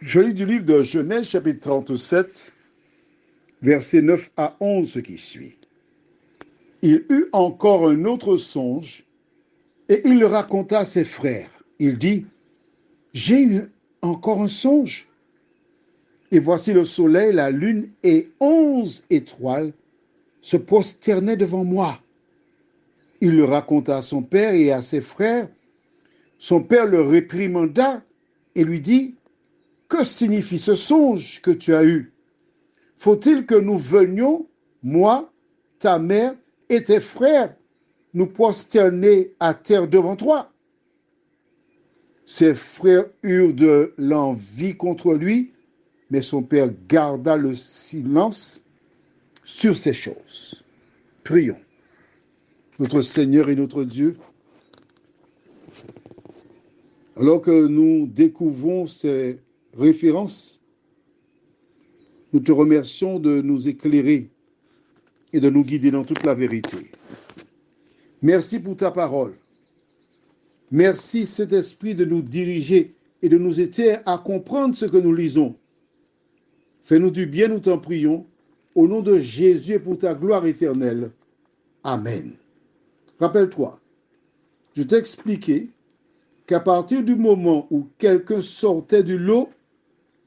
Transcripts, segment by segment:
Je lis du livre de Genèse, chapitre 37, versets 9 à 11, ce qui suit. Il eut encore un autre songe, et il le raconta à ses frères. Il dit, j'ai eu encore un songe, et voici le soleil, la lune et 11 étoiles se prosternaient devant moi. Il le raconta à son père et à ses frères. Son père le réprimanda et lui dit, que signifie ce songe que tu as eu? Faut-il que nous venions, moi, ta mère et tes frères, nous prosterner à terre devant toi? Ses frères eurent de l'envie contre lui, mais son père garda le silence sur ces choses. Prions. Notre Seigneur et notre Dieu, alors que nous découvrons ces références, nous te remercions de nous éclairer et de nous guider dans toute la vérité. Merci pour ta parole. Merci, Saint-Esprit, de nous diriger et de nous aider à comprendre ce que nous lisons. Fais-nous du bien, nous t'en prions, au nom de Jésus et pour ta gloire éternelle. Amen. Rappelle-toi, je t'ai expliqué qu'à partir du moment où quelqu'un sortait du lot,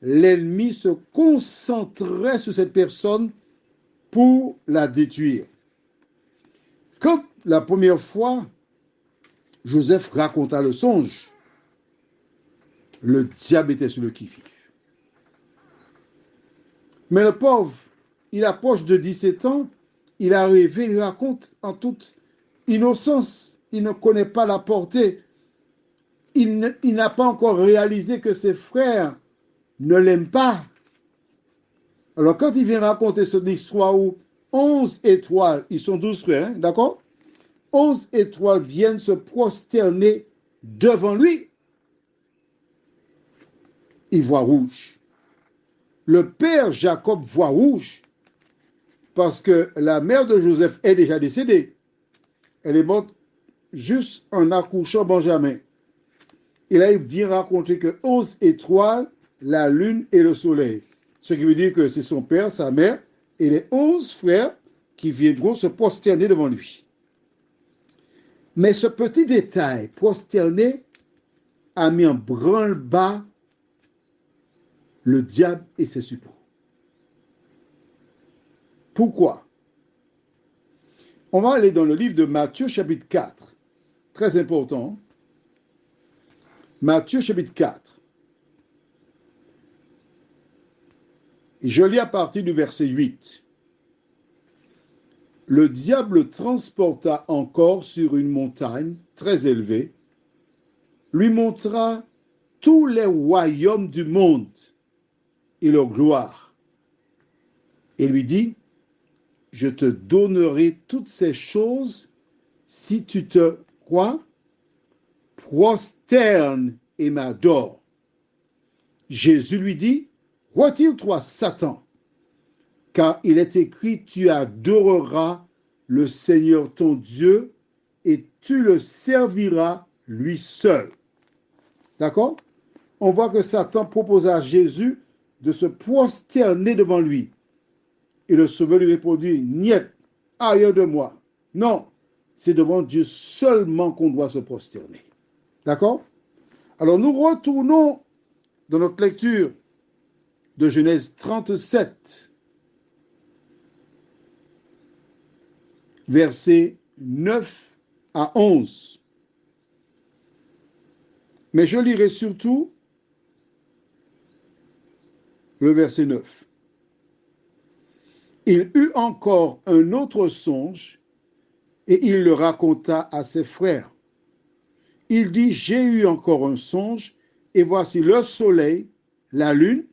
l'ennemi se concentrait sur cette personne pour la détruire. Quand la première fois, Joseph raconta le songe, le diable était sur le qui-vive. Mais le pauvre, il approche de 17 ans, il a rêvé, il raconte en toute innocence, il ne connaît pas la portée, il n'a pas encore réalisé que ses frères ne l'aiment pas. Alors quand il vient raconter cette histoire où 11 étoiles, ils sont 12 frères, hein, d'accord? 11 étoiles viennent se prosterner devant lui. Il voit rouge. Le père Jacob voit rouge parce que la mère de Joseph est déjà décédée. Elle est morte juste en accouchant Benjamin. Et là, il vient raconter que 11 étoiles, la lune et le soleil. Ce qui veut dire que c'est son père, sa mère et les 11 frères qui viendront se prosterner devant lui. Mais ce petit détail, prosterné, a mis en branle-bas le diable et ses suppôts. Pourquoi? On va aller dans le livre de Matthieu chapitre 4. Très important. Matthieu chapitre 4. Et je lis à partir du verset 8. Le diable transporta encore sur une montagne très élevée, lui montra tous les royaumes du monde et leur gloire, et lui dit, je te donnerai toutes ces choses si tu te crois, prosterne et m'adore. Jésus lui dit, retire-toi, Satan, car il est écrit, tu adoreras le Seigneur ton Dieu et tu le serviras lui seul. D'accord? On voit que Satan proposa à Jésus de se prosterner devant lui. Et le Sauveur lui répondit, niet, ailleurs de moi. Non, c'est devant Dieu seulement qu'on doit se prosterner. D'accord? Alors nous retournons dans notre lecture de Genèse 37, versets 9 à 11. Mais je lirai surtout le verset 9. Il eut encore un autre songe et il le raconta à ses frères. Il dit, j'ai eu encore un songe et voici le soleil, la lune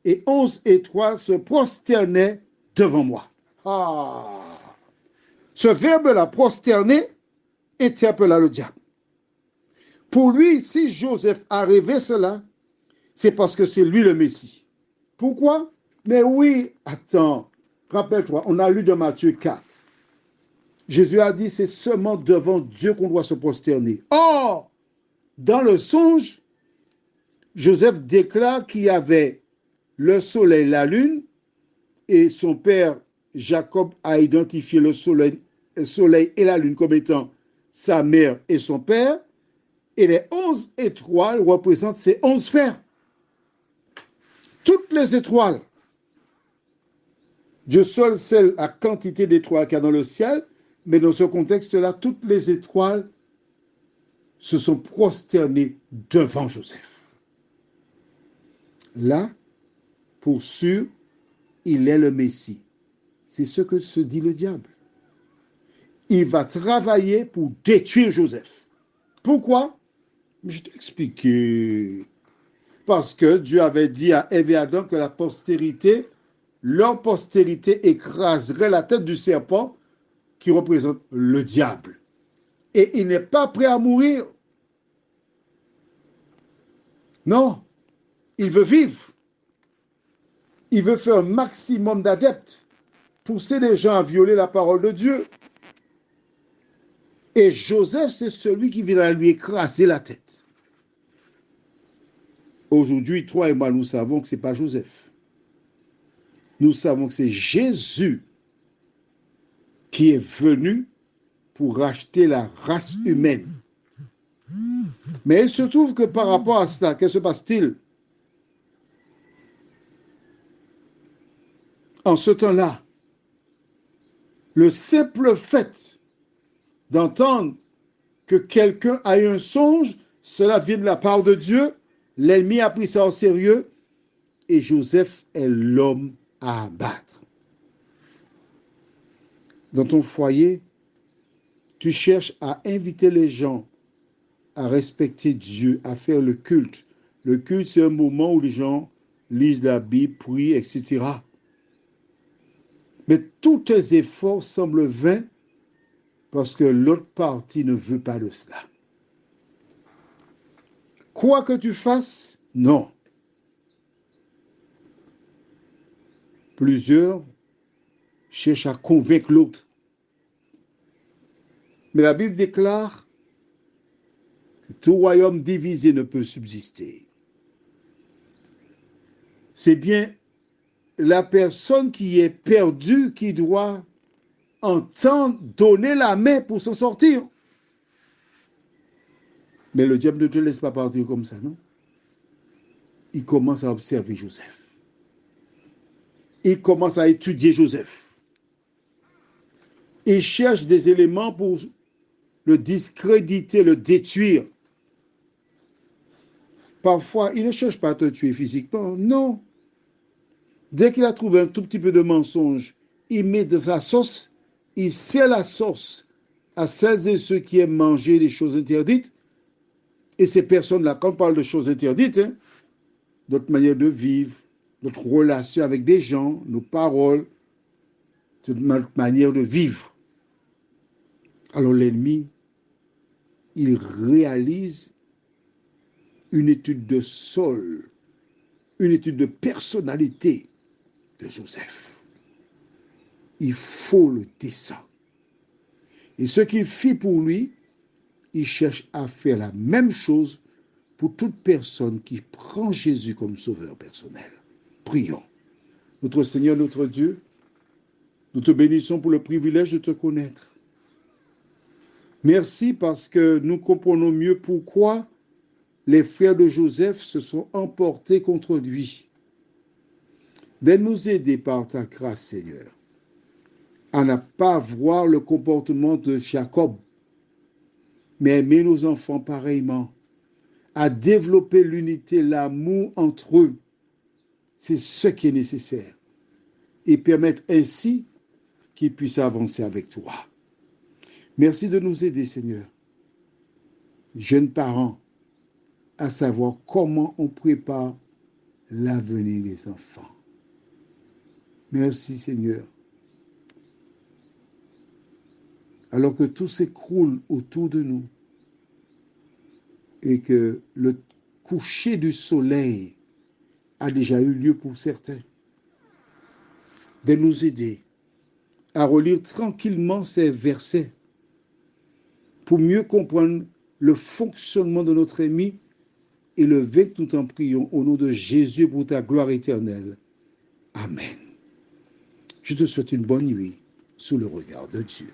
et 11 étoiles se prosternaient devant moi. Ah! Ce verbe-là, prosterner, interpella le diable. Pour lui, si Joseph a rêvé cela, c'est parce que c'est lui le Messie. Pourquoi? Mais oui, attends, rappelle-toi, on a lu dans Matthieu 4. Jésus a dit, c'est seulement devant Dieu qu'on doit se prosterner. Or, dans le songe, Joseph déclare qu'il y avait le soleil, la lune, et son père Jacob a identifié le soleil et la lune comme étant sa mère et son père, et les 11 étoiles représentent ces 11 pères. Toutes les étoiles. Dieu seul sait la quantité d'étoiles qu'il y a dans le ciel, mais dans ce contexte-là, toutes les étoiles se sont prosternées devant Joseph. Là, pour sûr, il est le Messie. C'est ce que se dit le diable. Il va travailler pour détruire Joseph. Pourquoi? Je t'ai expliqué. Parce que Dieu avait dit à Ève et Adam que leur postérité écraserait la tête du serpent qui représente le diable. Et il n'est pas prêt à mourir. Non, il veut vivre. Il veut faire un maximum d'adeptes, pousser les gens à violer la parole de Dieu. Et Joseph, c'est celui qui viendra lui écraser la tête. Aujourd'hui, toi et moi, nous savons que ce n'est pas Joseph. Nous savons que c'est Jésus qui est venu pour racheter la race humaine. Mais il se trouve que par rapport à cela, qu'est-ce qui se passe-t-il? En ce temps-là, le simple fait d'entendre que quelqu'un a eu un songe, cela vient de la part de Dieu, l'ennemi a pris ça au sérieux, et Joseph est l'homme à abattre. Dans ton foyer, tu cherches à inviter les gens à respecter Dieu, à faire le culte. Le culte, c'est un moment où les gens lisent la Bible, prient, etc. Mais tous tes efforts semblent vains parce que l'autre partie ne veut pas de cela. Quoi que tu fasses, non. Plusieurs cherchent à convaincre l'autre. Mais la Bible déclare que tout royaume divisé ne peut subsister. C'est bien la personne qui est perdue qui doit entendre, donner la main pour s'en sortir. Mais le diable ne te laisse pas partir comme ça, non? Il commence à observer Joseph. Il commence à étudier Joseph. Il cherche des éléments pour le discréditer, le détruire. Parfois, il ne cherche pas à te tuer physiquement, non. Dès qu'il a trouvé un tout petit peu de mensonge, il met de sa sauce, il sert la sauce à celles et ceux qui aiment manger des choses interdites. Et ces personnes-là, quand on parle de choses interdites, notre manière de vivre, notre relation avec des gens, nos paroles, notre manière de vivre. Alors l'ennemi, il réalise une étude de sol, une étude de personnalité de Joseph. Il faut le descendre. Et ce qu'il fit pour lui, il cherche à faire la même chose pour toute personne qui prend Jésus comme sauveur personnel. Prions. Notre Seigneur, notre Dieu, nous te bénissons pour le privilège de te connaître. Merci parce que nous comprenons mieux pourquoi les frères de Joseph se sont emportés contre lui. Viens nous aider par ta grâce, Seigneur, à ne pas voir le comportement de Jacob, mais aimer nos enfants pareillement, à développer l'unité, l'amour entre eux. C'est ce qui est nécessaire. Et permettre ainsi qu'ils puissent avancer avec toi. Merci de nous aider, Seigneur, jeunes parents, à savoir comment on prépare l'avenir des enfants. Merci, Seigneur. Alors que tout s'écroule autour de nous et que le coucher du soleil a déjà eu lieu pour certains, de nous aider à relire tranquillement ces versets pour mieux comprendre le fonctionnement de notre ennemi élevé que nous t'en prions au nom de Jésus pour ta gloire éternelle. Amen. Je te souhaite une bonne nuit sous le regard de Dieu.